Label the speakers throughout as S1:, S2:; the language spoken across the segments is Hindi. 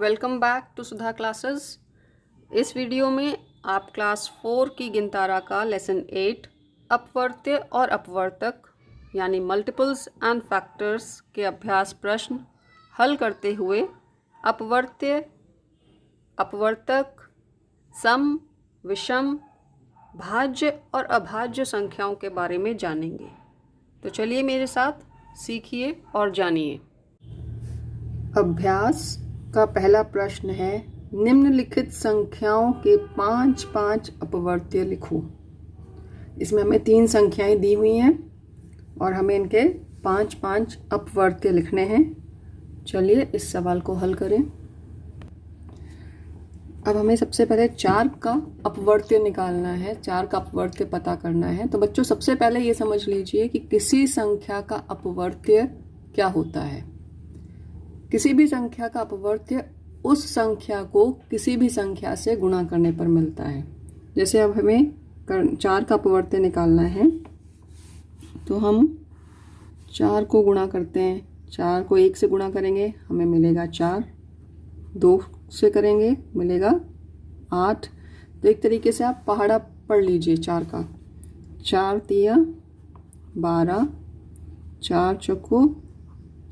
S1: Welcome back to Sudha classes. इस वीडियो में आप क्लास 4 की गिनतारा का लेसन 8 अपवर्त्य और अपवर्तक यानी मल्टीपल्स एंड फैक्टर्स के अभ्यास प्रश्न हल करते हुए अपवर्त्य, अपवर्तक, सम, विषम, भाज्य और अभाज्य संख्याओं के बारे में जानेंगे। तो चलिए मेरे साथ सीखिए और जानिए। अभ्यास का पहला प्रश्न है, निम्नलिखित संख्याओं के 5-5 अपवर्त्य लिखो। इसमें हमें 3 संख्याएं दी हुई हैं और हमें इनके 5-5 अपवर्त्य लिखने हैं। चलिए इस सवाल को हल करें। अब हमें सबसे पहले 4 का अपवर्त्य निकालना है, 4 का अपवर्त्य पता करना है। तो बच्चों सबसे पहले ये समझ लीजिए कि किसी संख्या का अपवर्त्य क्या होता है। किसी भी संख्या का अपवर्त्य उस संख्या को किसी भी संख्या से गुणा करने पर मिलता है। जैसे अब हमें 4 का अपवर्त्य निकालना है तो हम 4 को गुणा करते हैं। 4 को 1 से गुणा करेंगे हमें मिलेगा 4, 2 से करेंगे मिलेगा 8। तो एक तरीके से आप पहाड़ा पढ़ लीजिए 4 का। 4 तिया 12, 4 चौको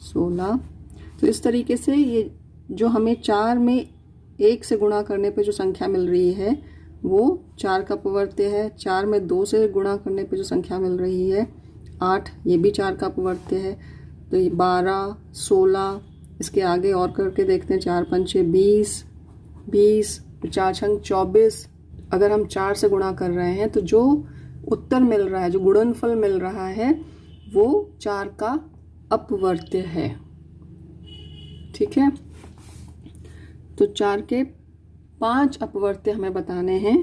S1: 16। तो इस तरीके से ये जो हमें 4 में 1 से गुणा करने पे जो संख्या मिल रही है वो 4 का अपवर्त्य है। 4 में 2 से गुणा करने पे जो संख्या मिल रही है 8, ये भी 4 का अपवर्त्य है। तो ये 12, 16, इसके आगे और करके देखते हैं। 4 पंचे 20, 20, 4 छंग 24। अगर हम 4 से गुणा कर रहे हैं तो जो उत्तर मिल रहा है, जो गुणनफल मिल रहा है वो 4 का अपवर्त्य है। ठीक है, तो 4 के 5 अपवर्त्य हमें बताने हैं।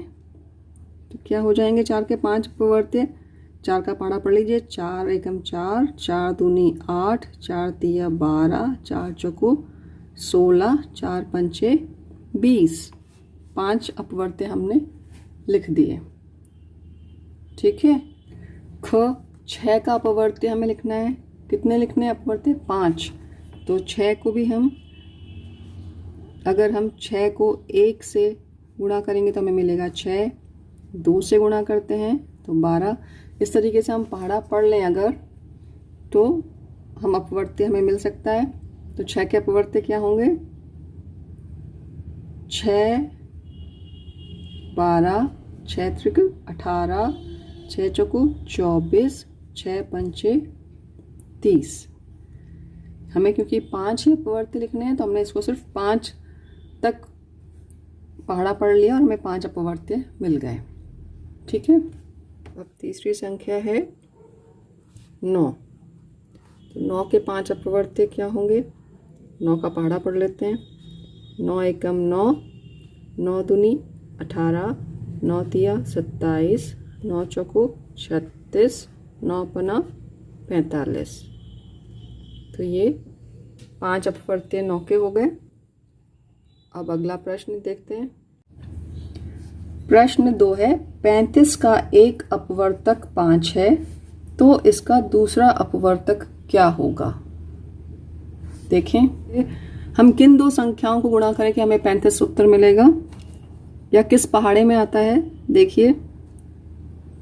S1: तो क्या हो जाएंगे 4 के 5 अपवर्त्य? 4 का पहाड़ा पढ़ लीजिए। 4 एकम 4, 4 दूनी 8, 4 तिया 12, 4 चौको 16, 4 पंचे 20। 5 अपवर्त्य हमने लिख दिए। ठीक है, 6 का अपवर्त्य हमें लिखना है। कितने लिखने हैं अपवर्त्य? 5। तो 6 को भी हम, अगर हम 6 को 1 से गुणा करेंगे तो हमें मिलेगा 6, 2 से गुणा करते हैं तो 12। इस तरीके से हम पहाड़ा पढ़ लें अगर, तो हम अपवर्त्य हमें मिल सकता है। तो 6 के अपवर्त्य क्या होंगे? 6, 12, 6 त्रिक 18, 6 चौको 24, 6 पंचे 30। हमें क्योंकि 5 ही अपवर्त्य लिखने हैं तो हमने इसको सिर्फ 5 तक पहाड़ा पढ़ लिया और हमें 5 अपवर्त्य मिल गए। ठीक है, अब तीसरी संख्या है 9। तो 9 के 5 अपवर्त्य क्या होंगे? 9 का पहाड़ा पढ़ लेते हैं। 9 एकम 9, 9 दूनी 18, 9 तिया 27, 9 चौको 36, 9 पना 45। तो ये 5 अपवर्त्य 9 के हो गए। अब अगला प्रश्न देखते हैं। प्रश्न 2 है, 35 का एक अपवर्तक 5 है तो इसका दूसरा अपवर्तक क्या होगा? देखें हम किन 2 संख्याओं को गुणा करें कि हमें 35 उत्तर मिलेगा, या किस पहाड़े में आता है। देखिए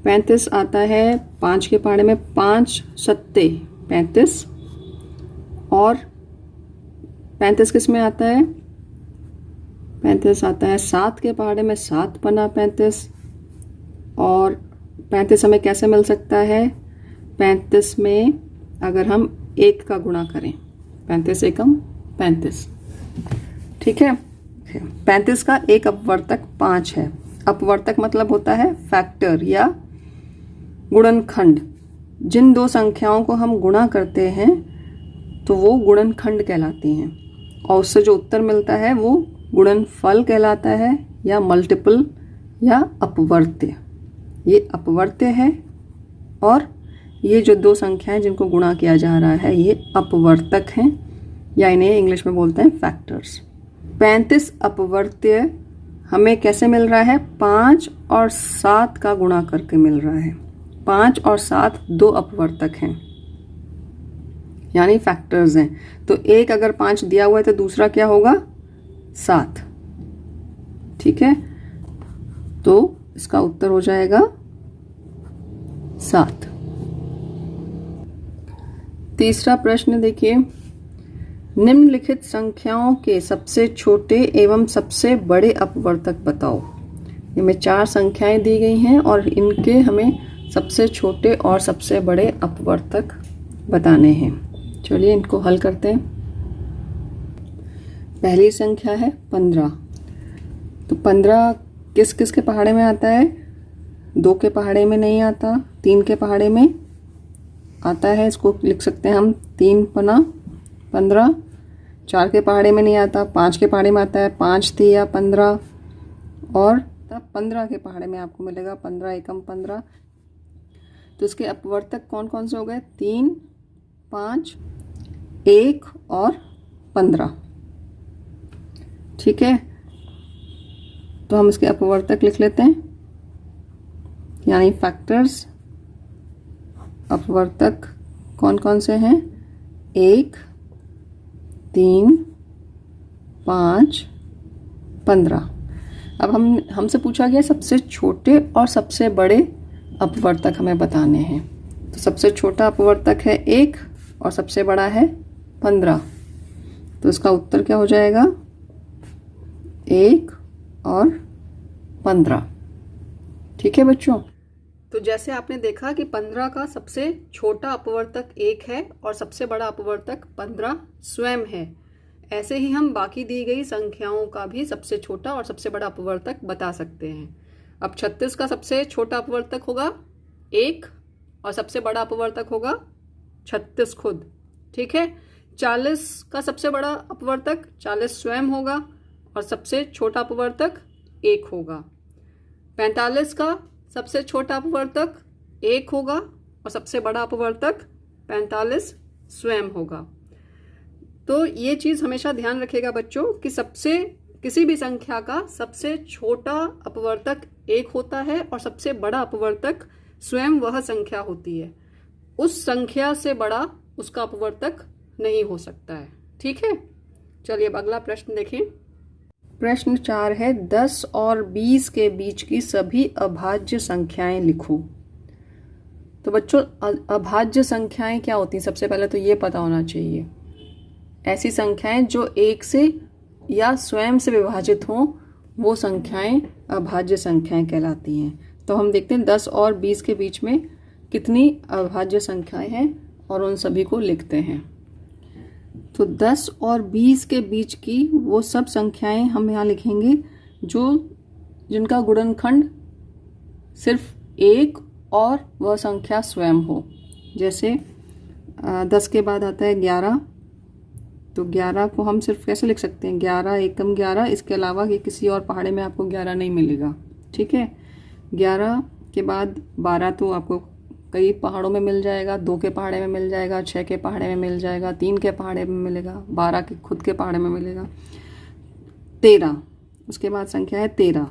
S1: 35 आता है 5 के पहाड़े में। 5 सत्ते 35 और 35 किस में आता है? 35 आता है 7 के पहाड़े में। 7 पना 35। और 35 हमें कैसे मिल सकता है? 35 में अगर हम 1 का गुणा करें, 35 एकम 35। ठीक है, 35 का एक अपवर्तक 5 है। अपवर्तक मतलब होता है फैक्टर या गुणनखंड। जिन 2 संख्याओं को हम गुणा करते हैं तो वो गुणनखंड कहलाती हैं और उससे जो उत्तर मिलता है वो गुणनफल कहलाता है या मल्टीपल या अपवर्त्य। ये अपवर्त्य है और ये जो 2 संख्याएं जिनको गुणा किया जा रहा है ये अपवर्तक हैं या इन्हें इंग्लिश में बोलते हैं फैक्टर्स। 35 अपवर्त्य हमें कैसे मिल रहा है? 5 और 7 का गुणा करके मिल रहा है। 5 और 7 2 अपवर्तक हैं यानी फैक्टर्स हैं। तो एक अगर 5 दिया हुआ है तो दूसरा क्या होगा? 7। ठीक है, तो इसका उत्तर हो जाएगा 7। तीसरा प्रश्न देखिए, निम्नलिखित संख्याओं के सबसे छोटे एवं सबसे बड़े अपवर्तक बताओ। इनमें 4 संख्याएं दी गई हैं और इनके हमें सबसे छोटे और सबसे बड़े अपवर्तक बताने हैं। चलिए इनको हल करते हैं। पहली संख्या है 15। तो 15 किस किस के पहाड़े में आता है? 2 के पहाड़े में नहीं आता, 3 के पहाड़े में आता है। इसको लिख सकते हैं हम 3 पना 15। 4 के पहाड़े में नहीं आता, 5 के पहाड़े में आता है, 5 तिया 15, और तब 15 के पहाड़े में आपको मिलेगा 15 एकम 15। तो इसके अपवर्तक कौन कौन से हो गए? 3, 5, 1 और 15। ठीक है, तो हम इसके अपवर्तक लिख लेते हैं, यानी फैक्टर्स। अपवर्तक कौन कौन से हैं? 1, 3, 5, 15। अब हमसे पूछा गया सबसे छोटे और सबसे बड़े अपवर्तक हमें बताने हैं। तो सबसे छोटा अपवर्तक है 1 और सबसे बड़ा है 15। तो इसका उत्तर क्या हो जाएगा? 1 और 15। ठीक है बच्चों, तो जैसे आपने देखा कि 15 का सबसे छोटा अपवर्तक 1 है और सबसे बड़ा अपवर्तक 15 स्वयं है, ऐसे ही हम बाकी दी गई संख्याओं का भी सबसे छोटा और सबसे बड़ा अपवर्तक बता सकते हैं। अब 36 का सबसे छोटा अपवर्तक होगा 1 और सबसे बड़ा अपवर्तक होगा 36 खुद। ठीक है, 40 का सबसे बड़ा अपवर्तक 40 स्वयं होगा और सबसे छोटा अपवर्तक 1 होगा। 45 का सबसे छोटा अपवर्तक 1 होगा और सबसे बड़ा अपवर्तक 45 स्वयं होगा। तो ये चीज़ हमेशा ध्यान रखिएगा बच्चों कि किसी भी संख्या का सबसे छोटा अपवर्तक 1 होता है और सबसे बड़ा अपवर्तक स्वयं वह संख्या होती है। उस संख्या से बड़ा उसका अपवर्तक नहीं हो सकता है। ठीक है, चलिए अब अगला प्रश्न देखें। प्रश्न 4 है, 10 और 20 के बीच की सभी अभाज्य संख्याएं लिखो। तो बच्चों अभाज्य संख्याएं क्या होती हैं? सबसे पहले तो ये पता होना चाहिए। ऐसी संख्याएं जो 1 से या स्वयं से विभाजित हों वो संख्याएं अभाज्य संख्याएं कहलाती हैं। तो हम देखते हैं 10 और 20 के बीच में कितनी अभाज्य संख्याएं हैं और उन सभी को लिखते हैं। तो 10 और 20 के बीच की वो सब संख्याएं हम यहाँ लिखेंगे जिनका गुणनखंड सिर्फ 1 और वह संख्या स्वयं हो। जैसे 10 के बाद आता है 11, तो 11 को हम सिर्फ कैसे लिख सकते हैं? 11 एकम 11, इसके अलावा कि किसी और पहाड़े में आपको 11 नहीं मिलेगा। ठीक है, 11 के बाद 12 तो आपको कई पहाड़ों में मिल जाएगा, 2 के पहाड़े में मिल जाएगा, 6 के पहाड़े में मिल जाएगा, 3 के पहाड़े में मिलेगा, 12 के खुद के पहाड़े में मिलेगा। 13, उसके बाद संख्या है 13।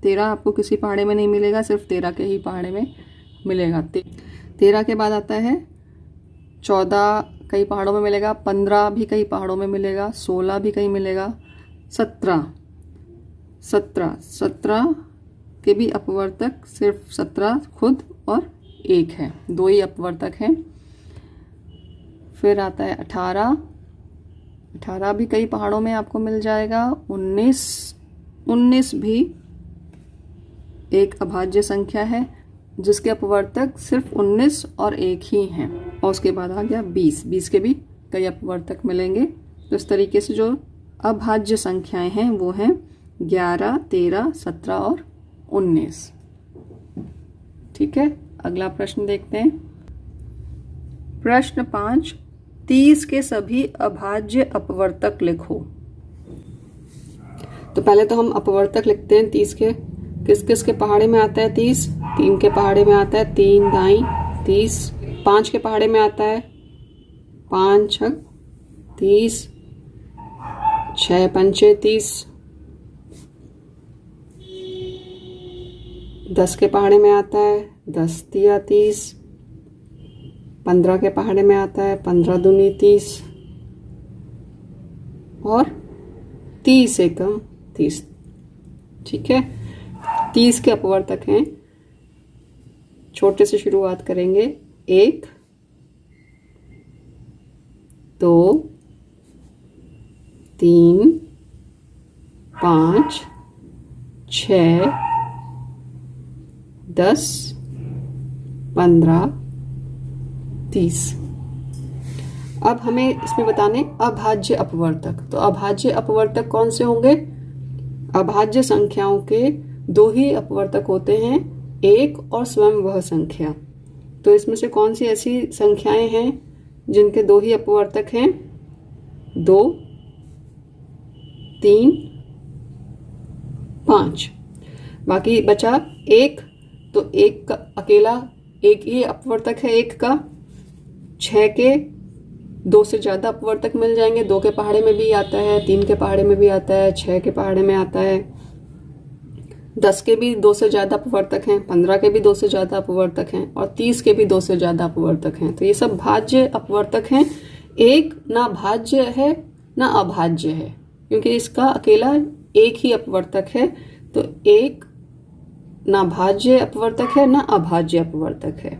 S1: 13 आपको किसी पहाड़े में नहीं मिलेगा, सिर्फ 13 के ही पहाड़े में मिलेगा। 13 के बाद आता है 14, कई पहाड़ों में मिलेगा, 15 भी कई पहाड़ों में मिलेगा, 16 भी कहीं मिलेगा, 17 के भी अपवर्तक सिर्फ 17 खुद और 1 है, 2 ही अपवर्तक हैं। फिर आता है 18 भी कई पहाड़ों में आपको मिल जाएगा। 19 भी एक अभाज्य संख्या है जिसके अपवर्तक सिर्फ 19 और 1 ही हैं। और उसके बाद आ गया 20 के भी कई अपवर्तक मिलेंगे। तो इस तरीके से जो अभाज्य संख्याएं हैं वो हैं 11, 13, 17 और 19। ठीक है, अगला प्रश्न देखते हैं। प्रश्न 5, 30 के सभी अभाज्य अपवर्तक लिखो। तो पहले तो हम अपवर्तक लिखते हैं 30 के। किस किस के पहाड़े में आता है 30? 3 के पहाड़े में आता है, 3 दाई 30। 5 के पहाड़े में आता है, 5 छक 30, 6 पंचे 30। 10 के पहाड़े में आता है, 10 तिया 30। 15 के पहाड़े में आता है, 15 दूनी 30 और
S2: 30 एकम 30। ठीक है, 30 के अपवर्तक हैं। छोटे से शुरुआत करेंगे। 1 2 3 5 6 10 15 30। अब हमें इसमें बताने अभाज्य अपवर्तक। तो अभाज्य अपवर्तक कौन से होंगे? अभाज्य संख्याओं के दो ही अपवर्तक होते हैं, एक और स्वयं वह संख्या। तो इसमें से कौन सी ऐसी संख्याएं हैं जिनके दो ही अपवर्तक हैं? 2 3 5। बाकी बचा 1। तो एक का अकेला एक ही अपवर्तक है, 1 का। 6 के 2 से ज्यादा अपवर्तक मिल जाएंगे। 2 के पहाड़े में भी आता है, 3 के पहाड़े में भी आता है, 6 के पहाड़े में आता है। 10 के भी 2 से ज्यादा अपवर्तक हैं, 15 के भी 2 से ज्यादा अपवर्तक हैं और 30 के भी 2 से ज्यादा अपवर्तक हैं। तो ये सब भाज्य अपवर्तक हैं। एक ना भाज्य है ना अभाज्य है, क्योंकि इसका अकेला एक ही अपवर्तक है। तो एक ना भाज्य अपवर्तक है ना अभाज्य अपवर्तक है।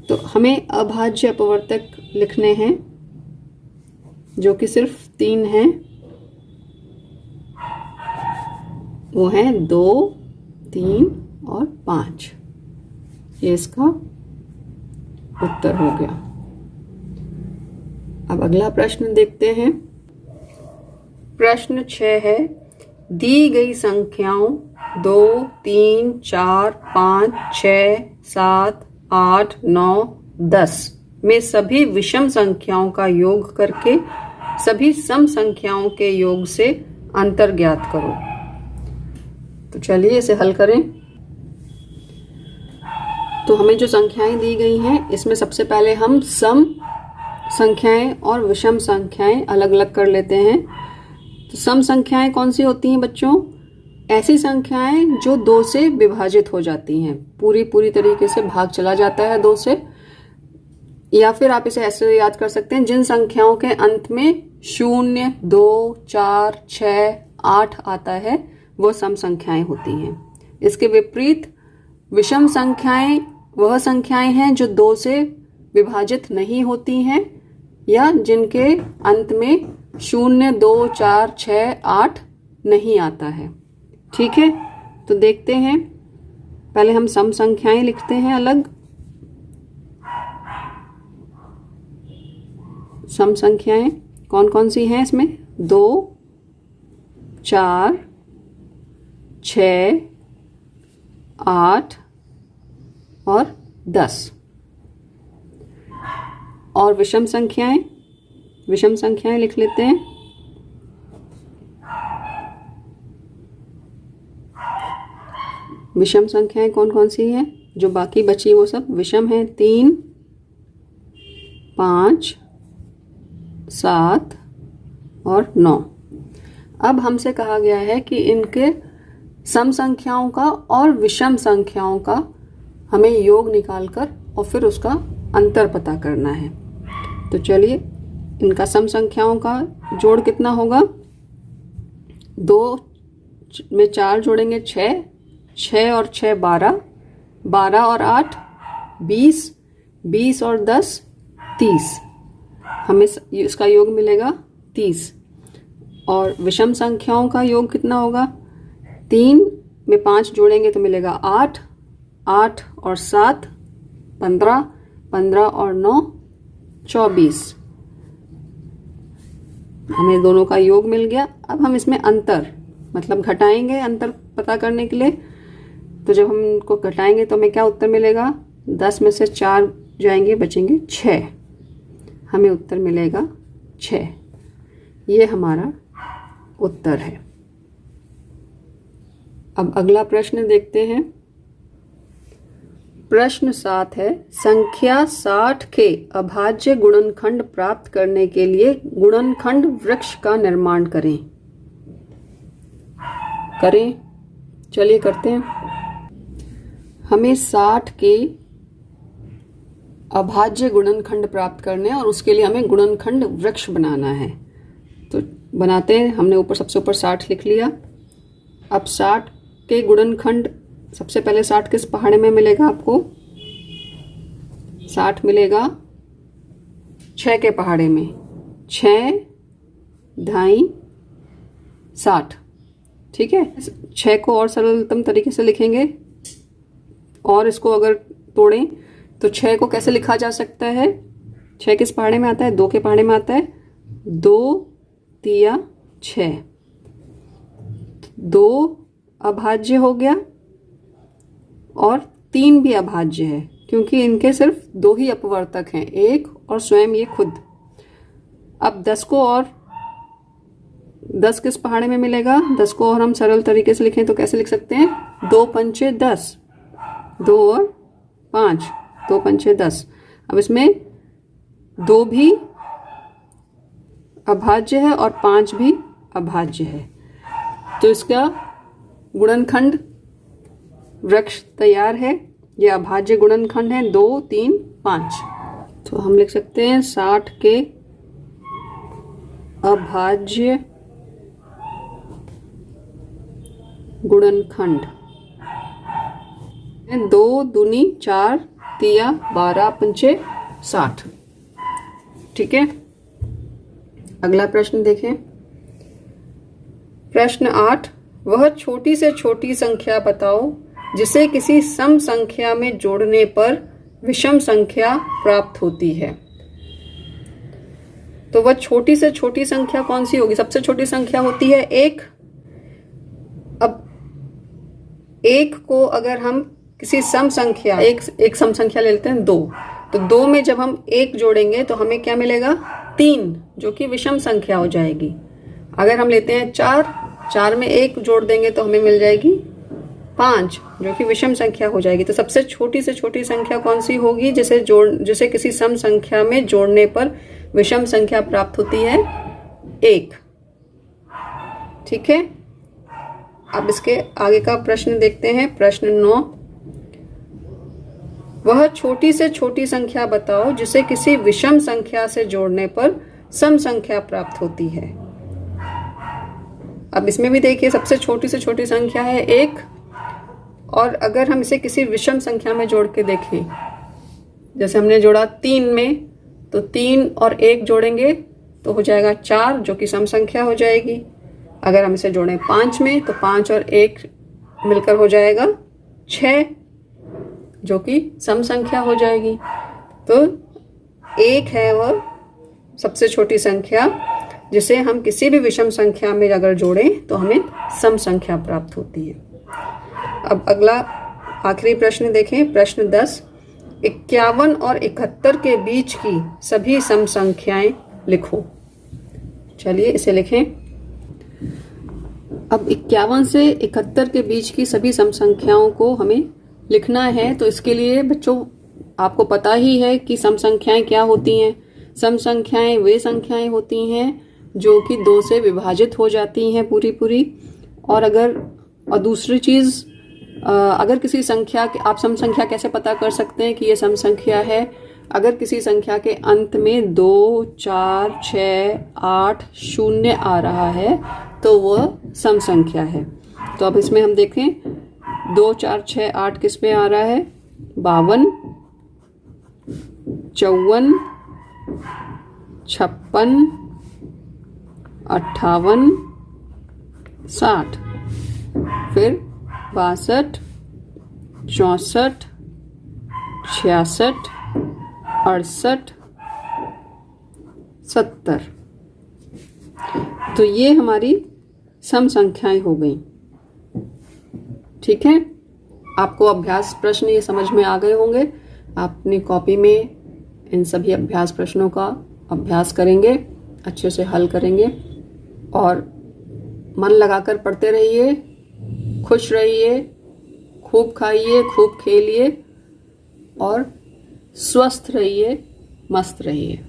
S2: तो हमें अभाज्य अपवर्तक लिखने हैं जो कि सिर्फ 3 हैं। वो हैं 2 3 और 5। ये इसका उत्तर हो गया। अब अगला प्रश्न देखते हैं। प्रश्न 6 है, दी गई संख्याओं 2 3 4 5 6 7 8 9 10 में सभी विषम संख्याओं का योग करके सभी सम संख्याओं के योग से अंतर ज्ञात करो। तो चलिए इसे हल करें। तो हमें जो संख्याएं दी गई हैं, इसमें सबसे पहले हम सम संख्याएं और विषम संख्याएं अलग अलग कर लेते हैं। तो सम संख्याएं कौन सी होती हैं बच्चों? ऐसी संख्याएं जो 2 से विभाजित हो जाती हैं, पूरी तरीके से भाग चला जाता है 2 से। या फिर आप इसे ऐसे याद कर सकते हैं, जिन संख्याओं के अंत में 0 2 4 6 8 आता है वो सम संख्याएं होती हैं। इसके विपरीत विषम संख्याएं वह संख्याएं हैं जो 2 से विभाजित नहीं होती हैं या जिनके अंत में 0 2 4 6 8 नहीं आता है। ठीक है, तो देखते हैं। पहले हम सम संख्याएं लिखते हैं अलग। सम संख्याएं कौन कौन सी हैं इसमें? 2 4 6 8 और 10। और विषम संख्याएं लिख लेते हैं। विषम संख्याएं कौन कौन सी हैं? जो बाकी बची वो सब विषम हैं। 3 5 7 और 9। अब हमसे कहा गया है कि इनके सम संख्याओं का और विषम संख्याओं का हमें योग निकालकर और फिर उसका अंतर पता करना है। तो चलिए, इनका सम संख्याओं का जोड़ कितना होगा? 2 में 4 जोड़ेंगे 6, 6 और 6 12, 12 और 8 20, 20 और 10 30। हमें इसका योग मिलेगा 30। और विषम संख्याओं का योग कितना होगा? 3 में 5 जोड़ेंगे तो मिलेगा 8, 8 और 7 15, 15 और 9 24। हमें दोनों का योग मिल गया। अब हम इसमें अंतर मतलब घटाएंगे अंतर पता करने के लिए। तो जब हम इनको घटाएंगे तो हमें क्या उत्तर मिलेगा? 10 में से 4 जाएंगे, बचेंगे 6। हमें उत्तर मिलेगा 6। ये हमारा उत्तर है। अब अगला प्रश्न देखते हैं। प्रश्न 7 है, संख्या 60 के अभाज्य गुणनखंड प्राप्त करने के लिए गुणनखंड वृक्ष का निर्माण करें। चलिए करते हैं। हमें 60 के अभाज्य गुणनखंड प्राप्त करने हैं और उसके लिए हमें गुणनखंड वृक्ष बनाना है। तो बनाते हैं। हमने ऊपर सबसे ऊपर 60 लिख लिया। अब 60 के गुणनखंड सबसे पहले 60 किस पहाड़े में मिलेगा आपको? 60 मिलेगा 6 के पहाड़े में। 6 ढाई 60, ठीक है। 6 को और सरलतम तरीके से लिखेंगे और इसको अगर तोड़ें तो 6 को कैसे लिखा जा सकता है? 6 किस पहाड़े में आता है? 2 के पहाड़े में आता है। 2 तिया 6, 2 अभाज्य हो गया और 3 भी अभाज्य है क्योंकि इनके सिर्फ 2 ही अपवर्तक हैं, 1 और स्वयं ये खुद। अब 10 को और 10 किस पहाड़े में मिलेगा? 10 को और हम सरल तरीके से लिखें तो कैसे लिख सकते हैं? 2 पंचे 10, 2 और 5, 2 पंचे 10। अब इसमें 2 भी अभाज्य है और 5 भी अभाज्य है, तो इसका गुणनखंड वृक्ष तैयार है। ये अभाज्य गुणनखंड है 2, 3, 5। तो हम लिख सकते हैं 60 के अभाज्य गुणनखंड 2 दूनी 4 तिया 12 पंचे 60, ठीक है। अगला प्रश्न देखें। प्रश्न 8, वह छोटी से छोटी संख्या बताओ जिसे किसी सम संख्या में जोड़ने पर विषम संख्या प्राप्त होती है। तो वह छोटी से छोटी संख्या कौन सी होगी? सबसे छोटी संख्या होती है 1। अब 1 को अगर हम किसी सम संख्या, एक सम संख्या ले लेते हैं 2, तो 2 में जब हम 1 जोड़ेंगे तो हमें क्या मिलेगा? 3, जो कि विषम संख्या हो जाएगी। अगर हम लेते हैं 4 में 1 जोड़ देंगे तो हमें मिल जाएगी 5, जो कि विषम संख्या हो जाएगी। तो सबसे छोटी से छोटी संख्या कौन सी होगी जिसे किसी सम संख्या में जोड़ने पर विषम संख्या प्राप्त होती है? 1, ठीक है। अब इसके आगे का प्रश्न देखते हैं। प्रश्न 9, वह छोटी से छोटी संख्या बताओ जिसे किसी विषम संख्या से जोड़ने पर सम संख्या प्राप्त होती है। अब इसमें भी देखिए सबसे छोटी से छोटी संख्या है 1, और अगर हम इसे किसी विषम संख्या में जोड़ के देखें, जैसे हमने जोड़ा 3 में, तो 3 और 1 जोड़ेंगे तो हो जाएगा 4, जो कि सम संख्या हो जाएगी। अगर हम इसे जोड़ें 5 में तो 5 और 1 मिलकर हो जाएगा 6, जो कि सम संख्या हो जाएगी। तो 1 है वह सबसे छोटी संख्या जिसे हम किसी भी विषम संख्या में अगर जोड़ें तो हमें सम संख्या प्राप्त होती है। अब अगला आखिरी प्रश्न देखें। प्रश्न 10, 51 और 71 के बीच की सभी सम संख्याएं लिखो। चलिए इसे लिखें। अब 51 से 71 के बीच की सभी सम संख्याओं को हमें लिखना है। तो इसके लिए बच्चों आपको पता ही है कि सम संख्याएं क्या होती हैं। सम संख्याएं वे संख्याएं होती हैं जो कि 2 से विभाजित हो जाती हैं पूरी। और दूसरी चीज, अगर किसी संख्या आप सम संख्या कैसे पता कर सकते हैं कि ये सम संख्या है? अगर किसी संख्या के अंत में 2, 4, 6, 8, 0 आ रहा है तो वह सम संख्या है। तो अब इसमें हम देखें 2, 4, 6, 8 किस में आ रहा है? 52, 54, 56, 58, 60, फिर 62, 64, 66, 68, 70। तो ये हमारी सम संख्याएं हो गई, ठीक है। आपको अभ्यास प्रश्न ये समझ में आ गए होंगे। आप अपनी कॉपी में इन सभी अभ्यास प्रश्नों का अभ्यास करेंगे, अच्छे से हल करेंगे और मन लगाकर पढ़ते रहिए, खुश रहिए, खूब खाइए, खूब खेलिए और स्वस्थ रहिए, मस्त रहिए।